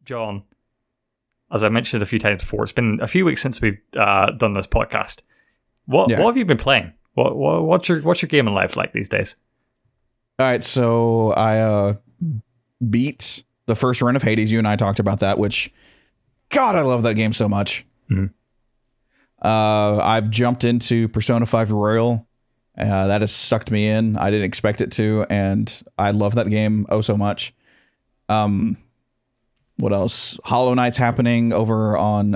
John, as I mentioned a few times before, it's been a few weeks since we've done this podcast. What have you been playing? What's your gaming life like these days? All right, so I beat the first run of Hades. You and I talked about that, which, God, I love that game so much. Mm-hmm. I've jumped into Persona 5 Royal. That has sucked me in. I didn't expect it to, and I love that game so much. What else? Hollow Knight's happening over on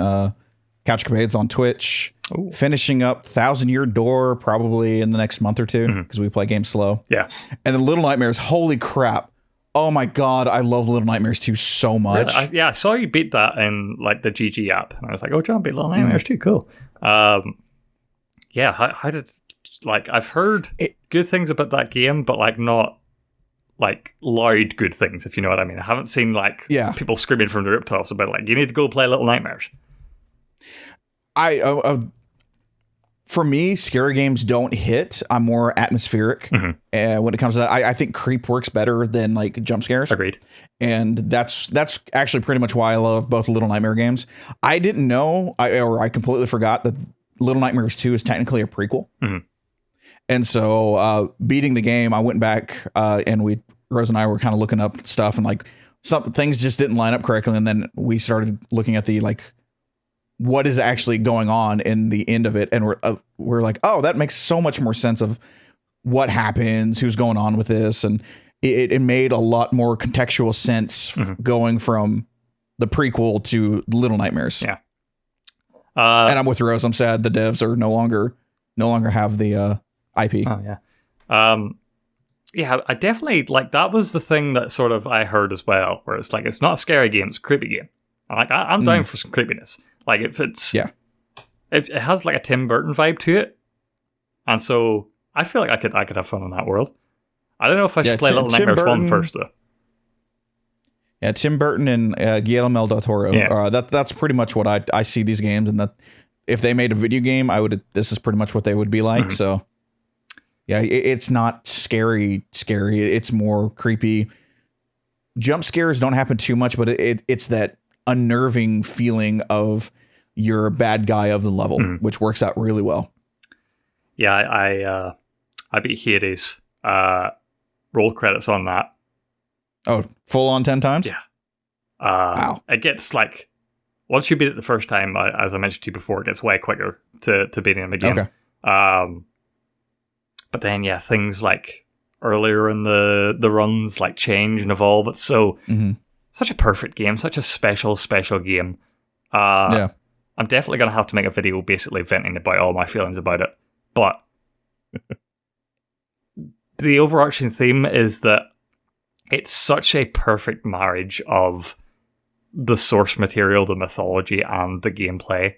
Couch Capades on Twitch. Ooh. Finishing up Thousand Year Door probably in the next month or two because we play games slow. Yeah. And then Little Nightmares, holy crap. Oh my God, I love Little Nightmares 2 so much. Really? I saw you beat that in like the GG app, and I was like, "Oh, John beat Little Nightmares too, cool." Yeah, how did like I've heard good things about that game, but like not like loud good things, if you know what I mean. I haven't seen like people screaming from the rooftops about like you need to go play Little Nightmares. For me, scary games don't hit. I'm more atmospheric. When it comes to that, I think creep works better than like jump scares. Agreed. And that's actually pretty much why I love both Little Nightmare games. I didn't know, I completely forgot that Little Nightmares 2 is technically a prequel. And so beating the game, I went back and Rose and I were kind of looking up stuff, and like some things just didn't line up correctly. And then we started looking at the like what is actually going on in the end of it, and we're like, oh, that makes so much more sense of what happens, who's going on with this, and it made a lot more contextual sense going from the prequel to Little Nightmares. Yeah. And I'm with Rose. I'm sad the devs are no longer have the IP. Oh yeah. Yeah, I definitely like that was the thing that sort of I heard as well, where it's like it's not a scary game, it's a creepy game. I'm down for some creepiness. Like if it's it has like a Tim Burton vibe to it, and so I feel like I could have fun in that world. I don't know if I should play Little Nightmares 1 first though. Yeah, Tim Burton and Guillermo del Toro. Yeah. That's pretty much what I see these games, and that if they made a video game, this is pretty much what they would be like. So yeah, it's not scary. It's more creepy. Jump scares don't happen too much, but it's that unnerving feeling of you're a bad guy of the level, which works out really well. Yeah, I beat Hades. Roll credits on that. Oh, full on 10 times? Yeah. Wow. It gets like once you beat it the first time, as I mentioned to you before, it gets way quicker to beating them again. Okay. But then things like earlier in the runs like change and evolve. It's so such a perfect game, such a special game. I'm definitely gonna have to make a video basically venting about all my feelings about it. But the overarching theme is that it's such a perfect marriage of the source material, the mythology, and the gameplay.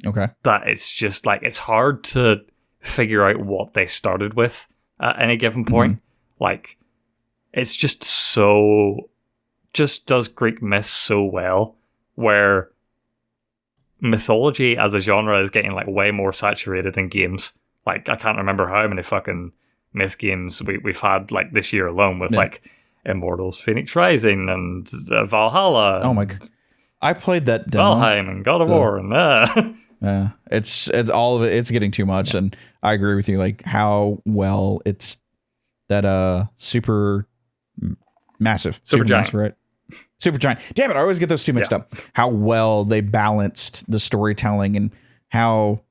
Okay. That it's just like it's hard to figure out what they started with at any given point. Like it's just does Greek myths so well, where mythology as a genre is getting like way more saturated in games. Like I can't remember how many fucking myth games we've had like this year alone with like Immortals, Phoenix Rising, and Valhalla. Oh my god, I played that demo. Valheim and God of War, and it's all of it. It's getting too much, and I agree with you. Like how well it's that super massive, super giant, massive, right? Super giant. Damn it! I always get those two mixed up. How well they balanced the storytelling and how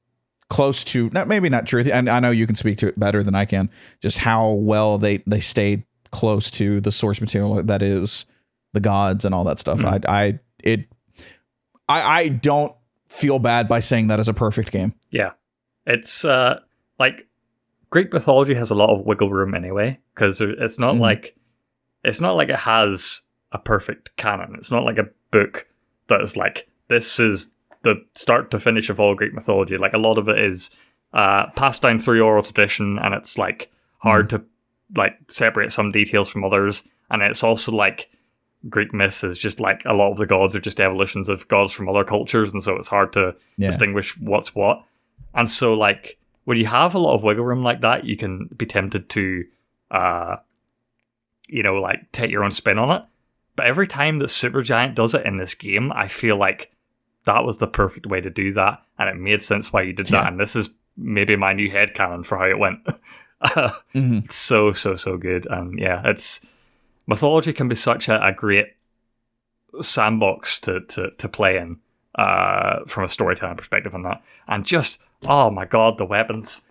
close to maybe not truth. And I know you can speak to it better than I can. Just how well they stayed close to the source material that is the gods and all that stuff. I don't feel bad by saying that as a perfect game. Yeah, it's like Greek mythology has a lot of wiggle room anyway, because it's not like it has a perfect canon. It's not like a book that is like this is the start to finish of all Greek mythology. Like a lot of it is passed down through oral tradition, and it's like hard to like separate some details from others. And it's also like Greek myth is just like a lot of the gods are just evolutions of gods from other cultures, and so it's hard to distinguish what's what. And so like when you have a lot of wiggle room like that, you can be tempted to like take your own spin on it. But every time that Supergiant does it in this game, I feel like that was the perfect way to do that, and it made sense why you did that. And this is maybe my new headcanon for how it went. It's so good. And yeah, it's mythology can be such a great sandbox to play in from a storytelling perspective on that. And just, oh my god, the weapons.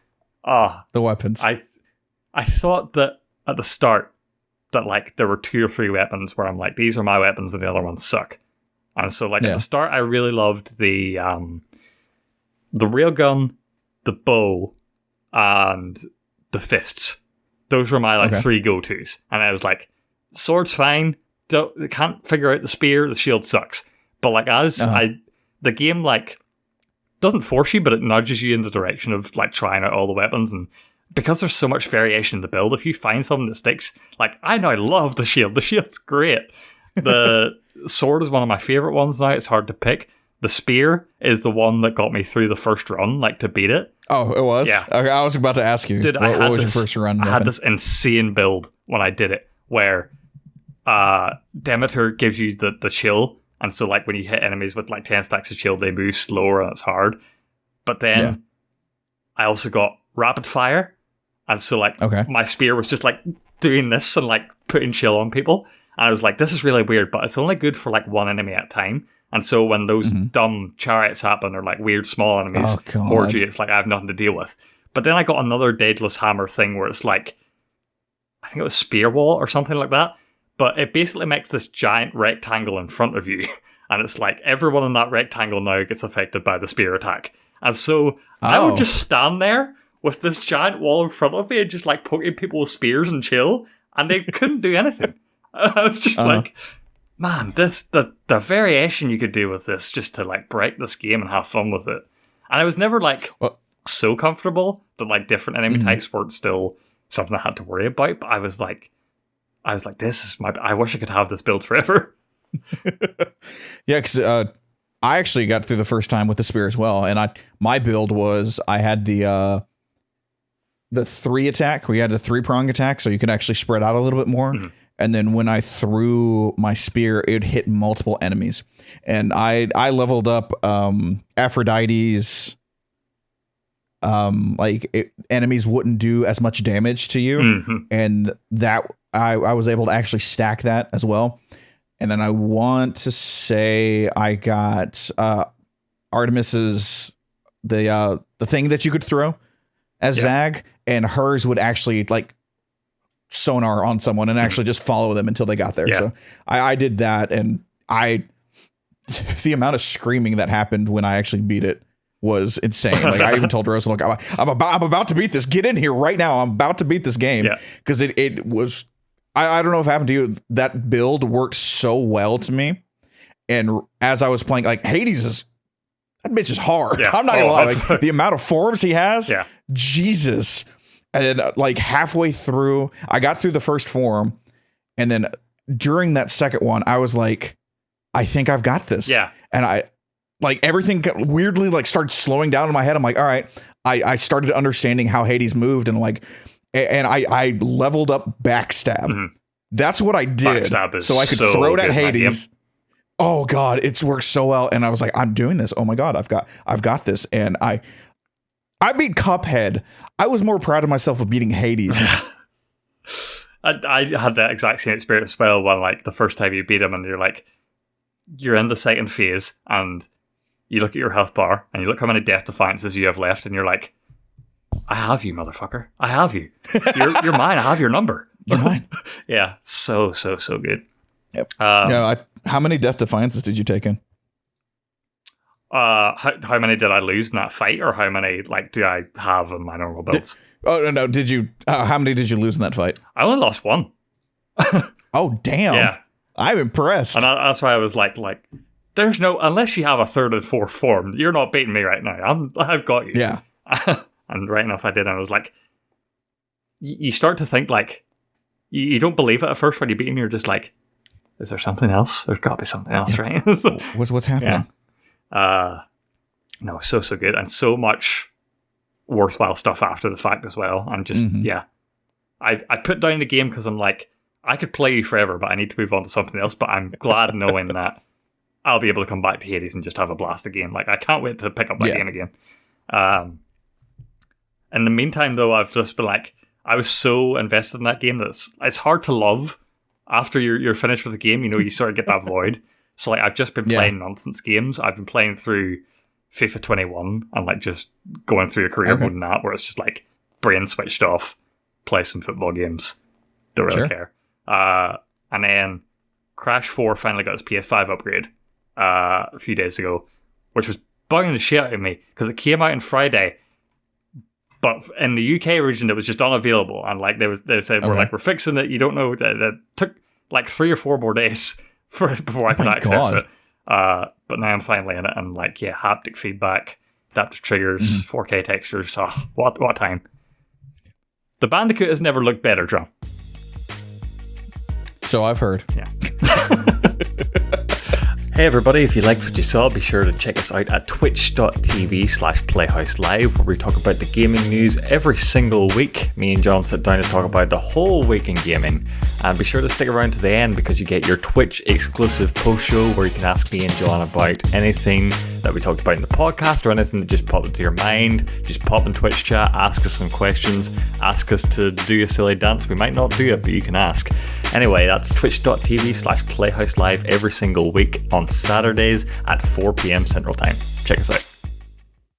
The weapons. I thought that at the start that like there were 2 or 3 weapons where I'm like, these are my weapons and the other ones suck. And so like at the start I really loved the railgun, the bow, and the fists. Those were my like 3 go-tos. And I was like, sword's fine, can't figure out the spear, the shield sucks. But like the game like doesn't force you, but it nudges you in the direction of like trying out all the weapons. And because there's so much variation in the build, if you find something that sticks, like I now love the shield. The shield's great. The sword is one of my favorite ones now. It's hard to pick. The spear is the one that got me through the first run, like to beat it. Oh, it was? Yeah. Okay, I was about to ask you. Dude, what was your first run? I had this insane build when I did it, where Demeter gives you the chill, and so like when you hit enemies with like 10 stacks of chill, they move slower and it's hard. But then I also got rapid fire, and so like my spear was just like doing this and like putting chill on people, and I was like, this is really weird, but it's only good for like one enemy at a time. And so when those dumb chariots happen, or like weird small enemies horde you, it's like I have nothing to deal with. But then I got another Daedalus Hammer thing where it's like, I think it was Spear Wall or something like that. But it basically makes this giant rectangle in front of you. And it's like everyone in that rectangle now gets affected by the spear attack. And so I would just stand there with this giant wall in front of me and just like poking people with spears and chill. And they couldn't do anything. I was just like, man, the variation you could do with this just to like break this game and have fun with it. And I was never like so comfortable that like different enemy types weren't still something I had to worry about. But I was like, this is I wish I could have this build forever. Yeah, because I actually got through the first time with the spear as well, and my build was I had the 3 attack. We had a 3-prong attack, so you could actually spread out a little bit more. And then when I threw my spear, it hit multiple enemies. And I leveled up Aphrodite's enemies wouldn't do as much damage to you, and that I was able to actually stack that as well. And then I want to say I got Artemis's the thing that you could throw as Zag, and hers would actually like sonar on someone and actually just follow them until they got there. So I did that, and the amount of screaming that happened when I actually beat it was insane. Like I even told Rose, look, I'm about to beat this. Get in here right now. I'm about to beat this game, because it was. I don't know if it happened to you. That build worked so well to me, and as I was playing, like Hades that bitch is hard. I'm not gonna lie. Like the amount of forms he has, Jesus. And then like halfway through, I got through the first form, and then during that second one, I was like, I think I've got this. Yeah. And I like everything weirdly like started slowing down in my head. I'm like, all right. I started understanding how Hades moved, and like, and I leveled up backstab. That's what I did, so I could throw it at Hades. Oh god, it's worked so well. And I was like, I'm doing this. Oh my god, I've got this. And I beat Cuphead. I was more proud of myself of beating Hades. I had that exact same experience as well when like the first time you beat him and you're in the second phase and you look at your health bar and you look how many death defiances you have left and you're like, I have you, motherfucker. I have you. You're mine. I have your number. You're mine. Yeah. So good. Yep. How many death defiances did you take in? How many did I lose in that fight, or how many like do I have in my normal builds? No. Did you? How many did you lose in that fight? I only lost 1. Oh damn! Yeah, I'm impressed. And that's why I was like, there's no, unless you have a 3rd and 4th form, you're not beating me right now. I've got you. Yeah. And right enough, I did. And I was like, you start to think like, you don't believe it at first when you beat him. You're just like, is there something else? There's got to be something else, right? What's happening? Yeah. No, so good, and so much worthwhile stuff after the fact as well. And just I put down the game because I'm like, I could play you forever, but I need to move on to something else. But I'm glad knowing that I'll be able to come back to Hades and just have a blast again. Like, I can't wait to pick up that game again. In the meantime, though, I've just been like, I was so invested in that game that it's hard to love after you're finished with the game. You know, you sort of get that void. So, like, I've just been playing nonsense games. I've been playing through FIFA 21 and, like, just going through a career mode in that, where it's just, like, brain switched off, play some football games. Don't really care. And then Crash 4 finally got his PS5 upgrade a few days ago, which was bugging the shit out of me because it came out on Friday, but in the UK region it was just unavailable. And like they said, we're fixing it. You don't know. It took like 3 or 4 more days before I could access it. But now I'm finally in it, and like, haptic feedback, adaptive triggers, 4K textures. Oh, what time! The Bandicoot has never looked better, John. So I've heard. Yeah. Hey everybody, if you liked what you saw, be sure to check us out at twitch.tv/Playhouse Live, where we talk about the gaming news every single week. Me and John sit down to talk about the whole week in gaming. And be sure to stick around to the end, because you get your Twitch exclusive post-show where you can ask me and John about anything that we talked about in the podcast, or anything that just popped into your mind. Just pop in Twitch chat, ask us some questions, ask us to do a silly dance. We might not do it, but you can ask. Anyway, that's twitch.tv/Playhouse Live every single week on Saturdays at 4 p.m. Central Time. Check us out.